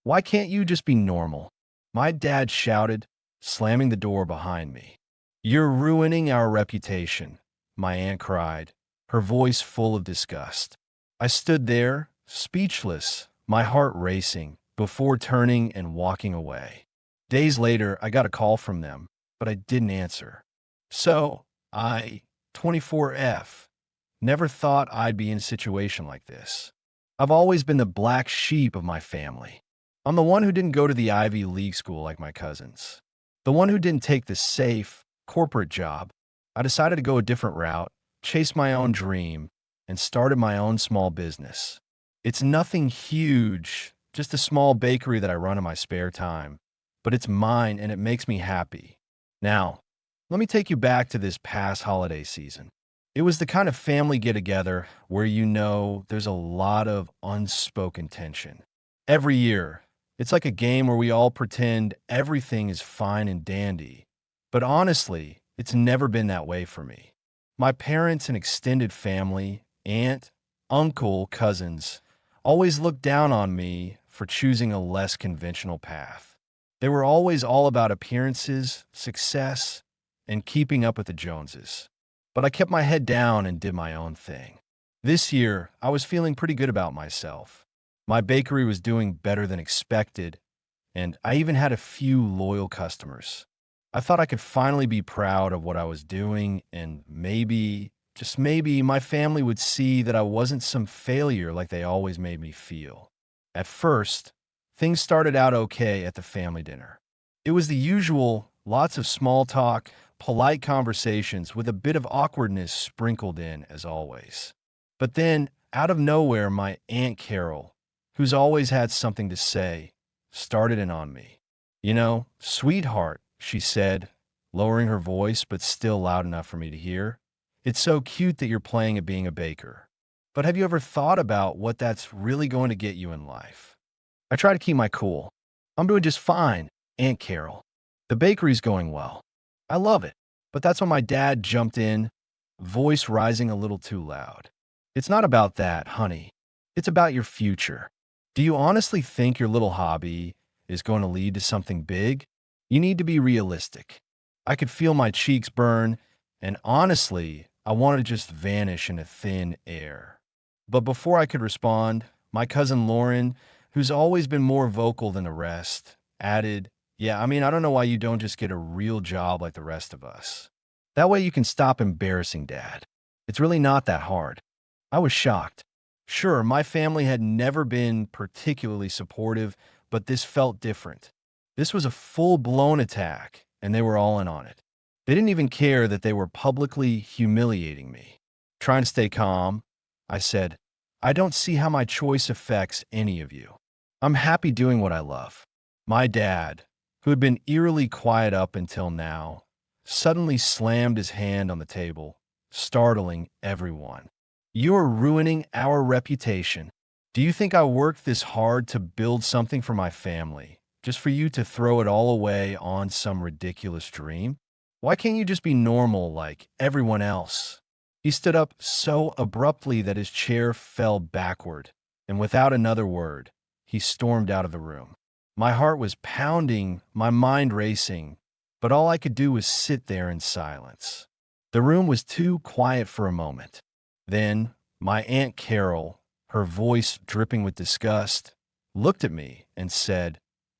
Why can't you just be normal? My dad shouted, slamming the door behind me. You're ruining our reputation, my aunt cried, her voice full of disgust. I stood there, speechless, my heart racing, before turning and walking away. Days later, I got a call from them, but I didn't answer. So, 24F, never thought I'd be in a situation like this. I've always been the black sheep of my family. I'm the one who didn't go to the Ivy League school like my cousins. The one who didn't take the safe, corporate job. I decided to go a different route, chase my own dream, and started my own small business. It's nothing huge, just a small bakery that I run in my spare time. But it's mine and it makes me happy. Now, let me take you back to this past holiday season. It was the kind of family get-together where there's a lot of unspoken tension. Every year, it's like a game where we all pretend everything is fine and dandy. But honestly, it's never been that way for me. My parents and extended family, aunt, uncle, cousins, always looked down on me for choosing a less conventional path. They were always all about appearances, success, and keeping up with the Joneses. But I kept my head down and did my own thing. This year, I was feeling pretty good about myself. My bakery was doing better than expected, and I even had a few loyal customers. I thought I could finally be proud of what I was doing, and maybe, just maybe, my family would see that I wasn't some failure like they always made me feel. At first, things started out okay at the family dinner. It was the usual, lots of small talk, polite conversations with a bit of awkwardness sprinkled in, as always. But then, out of nowhere, my Aunt Carol, who's always had something to say, started in on me. Sweetheart, she said, lowering her voice but still loud enough for me to hear. It's so cute that you're playing at being a baker. But have you ever thought about what that's really going to get you in life? I try to keep my cool. I'm doing just fine, Aunt Carol. The bakery's going well. I love it. But that's when my dad jumped in, voice rising a little too loud. It's not about that, honey. It's about your future. Do you honestly think your little hobby is going to lead to something big? You need to be realistic. I could feel my cheeks burn, and honestly, I wanted to just vanish into thin air. But before I could respond, my cousin Lauren, who's always been more vocal than the rest, added, Yeah, I don't know why you don't just get a real job like the rest of us. That way you can stop embarrassing Dad. It's really not that hard. I was shocked. Sure, my family had never been particularly supportive, but this felt different. This was a full-blown attack, and they were all in on it. They didn't even care that they were publicly humiliating me. Trying to stay calm, I said, I don't see how my choice affects any of you. I'm happy doing what I love. My dad, who had been eerily quiet up until now, suddenly slammed his hand on the table, startling everyone. You're ruining our reputation. Do you think I worked this hard to build something for my family, just for you to throw it all away on some ridiculous dream? Why can't you just be normal like everyone else? He stood up so abruptly that his chair fell backward, and without another word, he stormed out of the room. My heart was pounding, my mind racing, but all I could do was sit there in silence. The room was too quiet for a moment. Then, my Aunt Carol, her voice dripping with disgust, looked at me and said,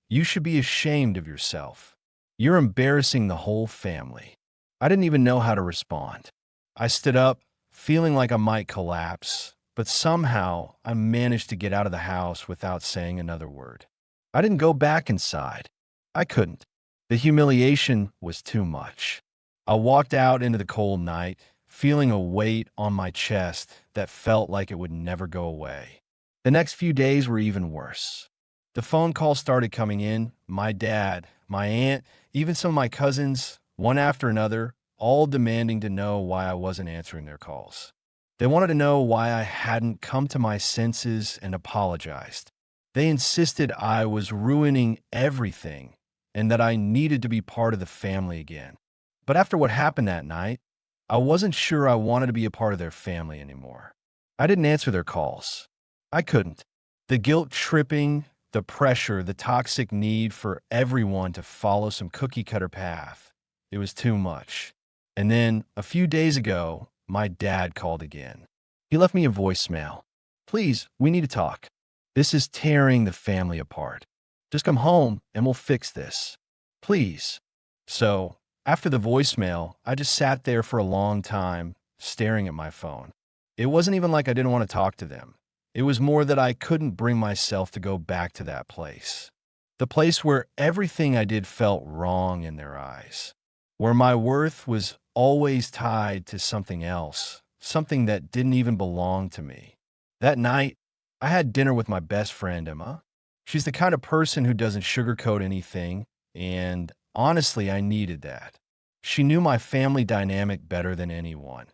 You should be ashamed of yourself. You're embarrassing the whole family. I didn't even know how to respond. I stood up, feeling like I might collapse, but somehow I managed to get out of the house without saying another word. I didn't go back inside. I couldn't. The humiliation was too much. I walked out into the cold night, feeling a weight on my chest that felt like it would never go away. The next few days were even worse. The phone calls started coming in. My dad, my aunt, even some of my cousins, one after another, all demanding to know why I wasn't answering their calls. They wanted to know why I hadn't come to my senses and apologized. They insisted I was ruining everything and that I needed to be part of the family again. But after what happened that night, I wasn't sure I wanted to be a part of their family anymore. I didn't answer their calls. I couldn't. The guilt tripping The pressure, the toxic need for everyone to follow some cookie-cutter path. It was too much. And then, a few days ago, my dad called again. He left me a voicemail. Please, we need to talk. This is tearing the family apart. Just come home and we'll fix this. Please. So, after the voicemail, I just sat there for a long time, staring at my phone. It wasn't even like I didn't want to talk to them. It was more that I couldn't bring myself to go back to that place. The place where everything I did felt wrong in their eyes. Where my worth was always tied to something else, something that didn't even belong to me. That night, I had dinner with my best friend, Emma. She's the kind of person who doesn't sugarcoat anything, and honestly, I needed that. She knew my family dynamic better than anyone,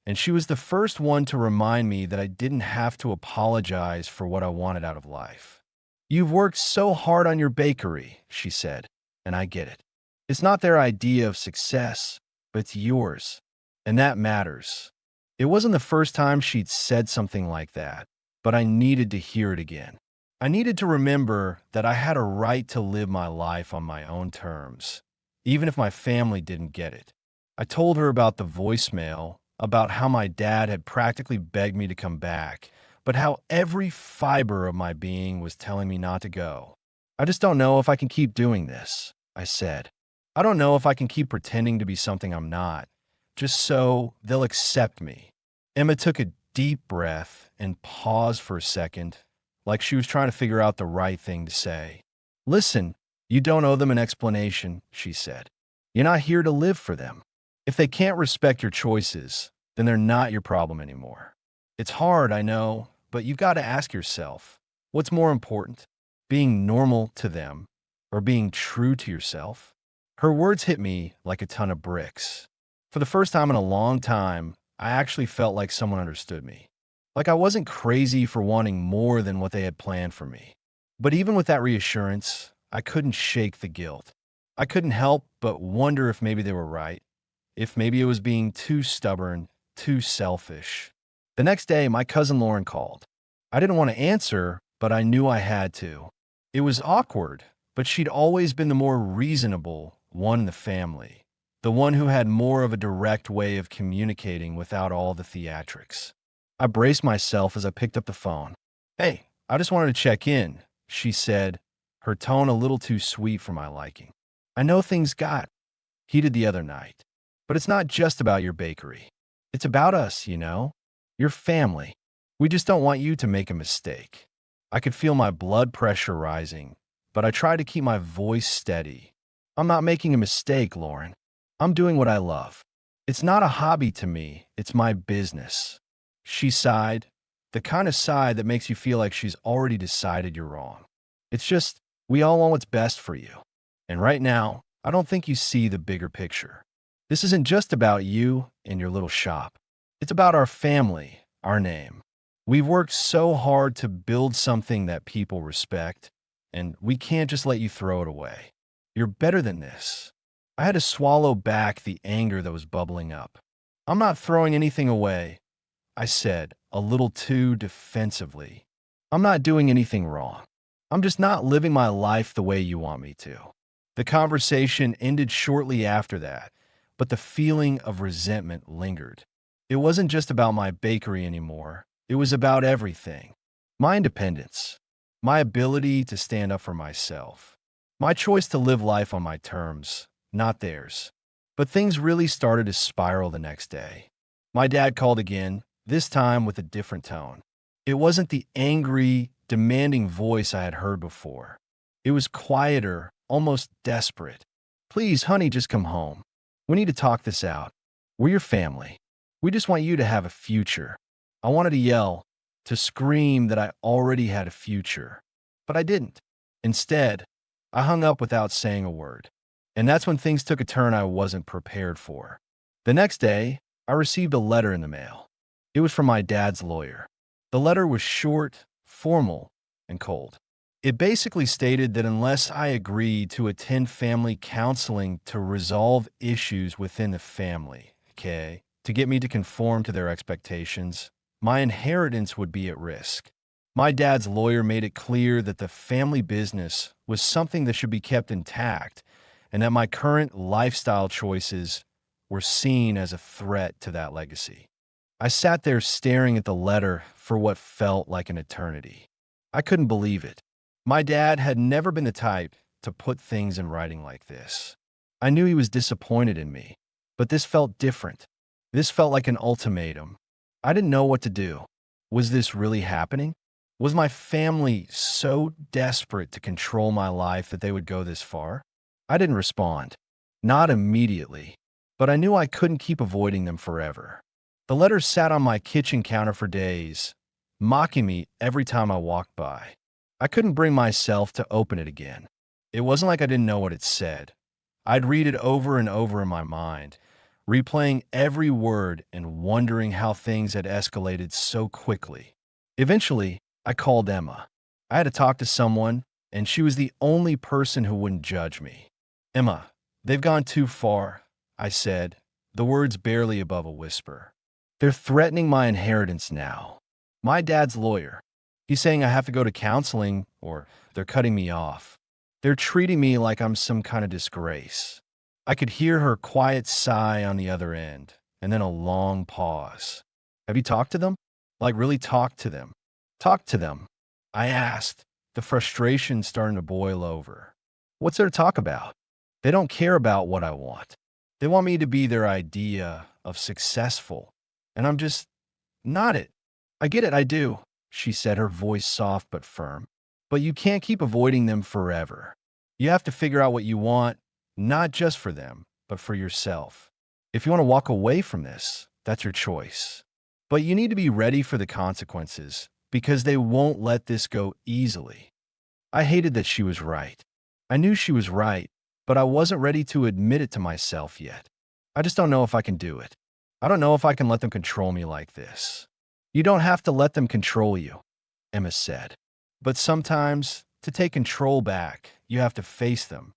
and she was the first one to remind me that I didn't have to apologize for what I wanted out of life. You've worked so hard on your bakery, she said, and I get it. It's not their idea of success, but it's yours, and that matters. It wasn't the first time she'd said something like that, but I needed to hear it again. I needed to remember that I had a right to live my life on my own terms, even if my family didn't get it. I told her about the voicemail, about how my dad had practically begged me to come back, but how every fiber of my being was telling me not to go. I just don't know if I can keep doing this, I said. I don't know if I can keep pretending to be something I'm not, just so they'll accept me. Emma took a deep breath and paused for a second, like she was trying to figure out the right thing to say. Listen, you don't owe them an explanation, she said. You're not here to live for them. If they can't respect your choices, then they're not your problem anymore. It's hard, I know, but you've got to ask yourself, what's more important, being normal to them or being true to yourself? Her words hit me like a ton of bricks. For the first time in a long time, I actually felt like someone understood me. Like I wasn't crazy for wanting more than what they had planned for me. But even with that reassurance, I couldn't shake the guilt. I couldn't help but wonder if maybe they were right, if maybe it was being too stubborn, too selfish. The next day, my cousin Lauren called. I didn't want to answer, but I knew I had to. It was awkward, but she'd always been the more reasonable one in the family, the one who had more of a direct way of communicating without all the theatrics. I braced myself as I picked up the phone. Hey, I just wanted to check in, she said, her tone a little too sweet for my liking. I know things got heated the other night, but it's not just about your bakery. It's about us, your family. We just don't want you to make a mistake. I could feel my blood pressure rising, but I tried to keep my voice steady. I'm not making a mistake, Lauren. I'm doing what I love. It's not a hobby to me, it's my business. She sighed, the kind of sigh that makes you feel like she's already decided you're wrong. It's just, we all want what's best for you. And right now, I don't think you see the bigger picture. This isn't just about you and your little shop. It's about our family, our name. We've worked so hard to build something that people respect, and we can't just let you throw it away. You're better than this. I had to swallow back the anger that was bubbling up. I'm not throwing anything away, I said, a little too defensively. I'm not doing anything wrong. I'm just not living my life the way you want me to. The conversation ended shortly after that, but the feeling of resentment lingered. It wasn't just about my bakery anymore. It was about everything. My independence, my ability to stand up for myself, my choice to live life on my terms, not theirs. But things really started to spiral the next day. My dad called again, this time with a different tone. It wasn't the angry, demanding voice I had heard before. It was quieter, almost desperate. Please, honey, just come home. We need to talk this out. We're your family. We just want you to have a future. I wanted to yell, to scream that I already had a future. But I didn't. Instead, I hung up without saying a word. And that's when things took a turn I wasn't prepared for. The next day, I received a letter in the mail. It was from my dad's lawyer. The letter was short, formal, and cold. It basically stated that unless I agreed to attend family counseling to resolve issues within the family, to get me to conform to their expectations, my inheritance would be at risk. My dad's lawyer made it clear that the family business was something that should be kept intact and that my current lifestyle choices were seen as a threat to that legacy. I sat there staring at the letter for what felt like an eternity. I couldn't believe it. My dad had never been the type to put things in writing like this. I knew he was disappointed in me, but this felt different. This felt like an ultimatum. I didn't know what to do. Was this really happening? Was my family so desperate to control my life that they would go this far? I didn't respond. Not immediately, but I knew I couldn't keep avoiding them forever. The letter sat on my kitchen counter for days, mocking me every time I walked by. I couldn't bring myself to open it again. It wasn't like I didn't know what it said. I'd read it over and over in my mind, replaying every word and wondering how things had escalated so quickly. Eventually, I called Emma. I had to talk to someone, and she was the only person who wouldn't judge me. Emma, they've gone too far, I said, the words barely above a whisper. They're threatening my inheritance now. My dad's lawyer. He's saying I have to go to counseling or they're cutting me off. They're treating me like I'm some kind of disgrace. I could hear her quiet sigh on the other end, and then a long pause. Have you talked to them? Like, really talked to them? Talk to them, I asked, the frustration starting to boil over. What's there to talk about? They don't care about what I want. They want me to be their idea of successful, and I'm just not it. I get it, I do, she said, her voice soft but firm. But you can't keep avoiding them forever. You have to figure out what you want, not just for them, but for yourself. If you want to walk away from this, that's your choice. But you need to be ready for the consequences, because they won't let this go easily. I hated that she was right. I knew she was right, but I wasn't ready to admit it to myself yet. I just don't know if I can do it. I don't know if I can let them control me like this. You don't have to let them control you, Emma said. But sometimes, to take control back, you have to face them.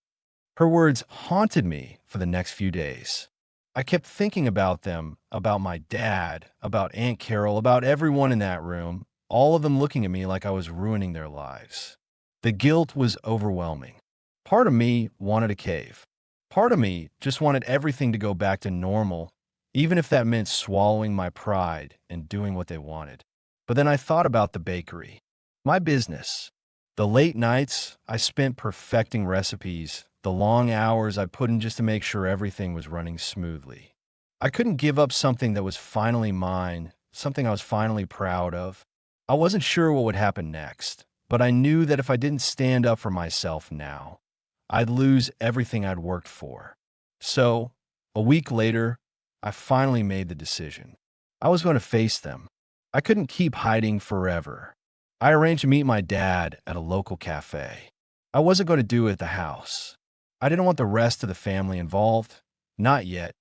Her words haunted me for the next few days. I kept thinking about them, about my dad, about Aunt Carol, about everyone in that room, all of them looking at me like I was ruining their lives. The guilt was overwhelming. Part of me wanted a cave. Part of me just wanted everything to go back to normal, even if that meant swallowing my pride and doing what they wanted. But then I thought about the bakery, my business, the late nights I spent perfecting recipes, the long hours I put in just to make sure everything was running smoothly. I couldn't give up something that was finally mine, something I was finally proud of. I wasn't sure what would happen next, but I knew that if I didn't stand up for myself now, I'd lose everything I'd worked for. So, a week later, I finally made the decision. I was going to face them. I couldn't keep hiding forever. I arranged to meet my dad at a local cafe. I wasn't going to do it at the house. I didn't want the rest of the family involved. Not yet,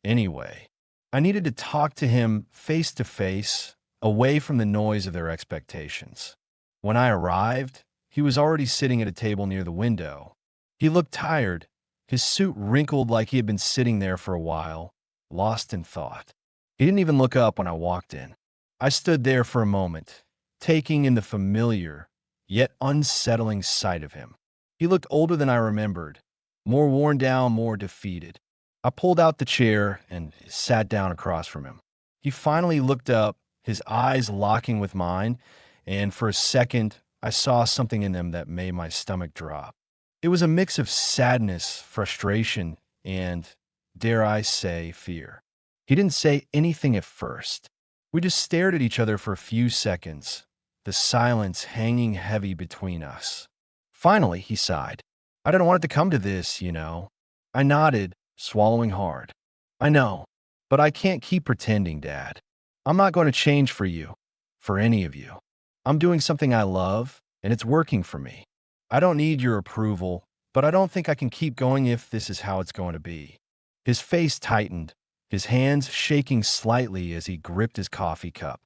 anyway. I needed to talk to him face to face, away from the noise of their expectations. When I arrived, he was already sitting at a table near the window. He looked tired, his suit wrinkled like he had been sitting there for a while, lost in thought. He didn't even look up when I walked in. I stood there for a moment, taking in the familiar, yet unsettling sight of him. He looked older than I remembered, more worn down, more defeated. I pulled out the chair and sat down across from him. He finally looked up, his eyes locking with mine, and for a second, I saw something in them that made my stomach drop. It was a mix of sadness, frustration, and, dare I say, fear. He didn't say anything at first. We just stared at each other for a few seconds, the silence hanging heavy between us. Finally, he sighed. I didn't want it to come to this, you know. I nodded, swallowing hard. I know, but I can't keep pretending, Dad. I'm not going to change for you, for any of you. I'm doing something I love, and it's working for me. I don't need your approval, but I don't think I can keep going if this is how it's going to be. His face tightened, his hands shaking slightly as he gripped his coffee cup.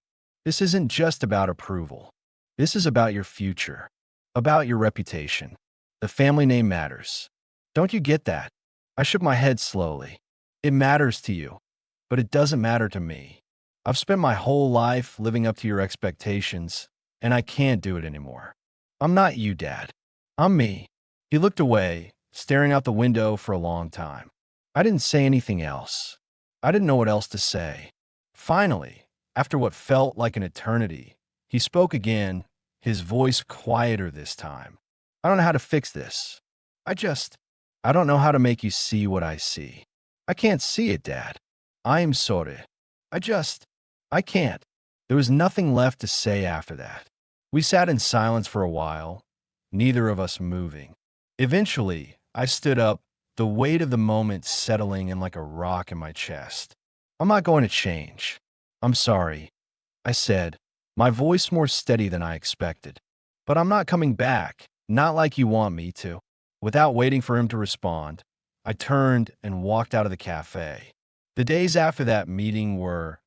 This isn't just about approval. This is about your future, about your reputation. The family name matters. Don't you get that? I shook my head slowly. It matters to you, but it doesn't matter to me. I've spent my whole life living up to your expectations, and I can't do it anymore. I'm not you, Dad. I'm me. He looked away, staring out the window for a long time. I didn't say anything else. I didn't know what else to say. Finally, after what felt like an eternity, he spoke again, his voice quieter this time. I don't know how to fix this. I just, I don't know how to make you see what I see. I can't see it, Dad. I am sorry. I can't. There was nothing left to say after that. We sat in silence for a while, neither of us moving. Eventually, I stood up, the weight of the moment settling in like a rock in my chest. I'm not going to change. I'm sorry, I said, my voice more steady than I expected. But I'm not coming back, not like you want me to. Without waiting for him to respond, I turned and walked out of the cafe. The days after that meeting were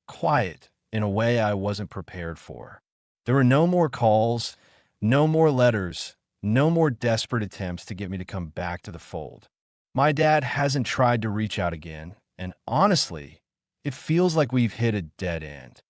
quiet in a way I wasn't prepared for. There were no more calls, no more letters, no more desperate attempts to get me to come back to the fold. My dad hasn't tried to reach out again, and honestly, it feels like we've hit a dead end.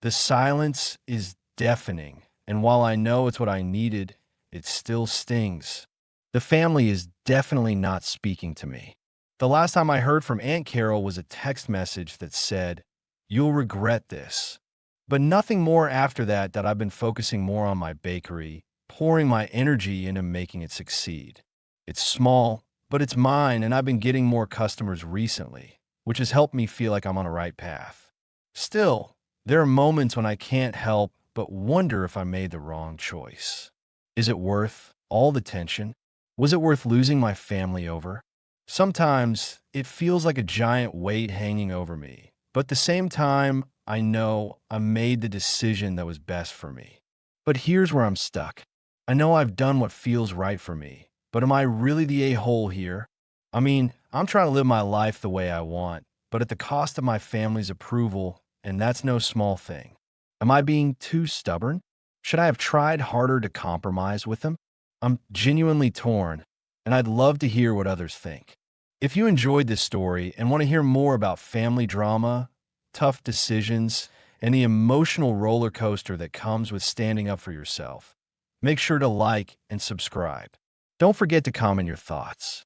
The silence is deafening, and while I know it's what I needed, it still stings. The family is definitely not speaking to me. The last time I heard from Aunt Carol was a text message that said, "You'll regret this." But nothing more after that I've been focusing more on my bakery, pouring my energy into making it succeed. It's small, but it's mine, and I've been getting more customers recently, which has helped me feel like I'm on a right path. Still, there are moments when I can't help but wonder if I made the wrong choice. Is it worth all the tension? Was it worth losing my family over? Sometimes it feels like a giant weight hanging over me, but at the same time, I know I made the decision that was best for me. But here's where I'm stuck. I know I've done what feels right for me, but am I really the a-hole here? I mean, I'm trying to live my life the way I want, but at the cost of my family's approval, and that's no small thing. Am I being too stubborn? Should I have tried harder to compromise with them? I'm genuinely torn, and I'd love to hear what others think. If you enjoyed this story and want to hear more about family drama, tough decisions, and the emotional roller coaster that comes with standing up for yourself, make sure to like and subscribe. Don't forget to comment your thoughts.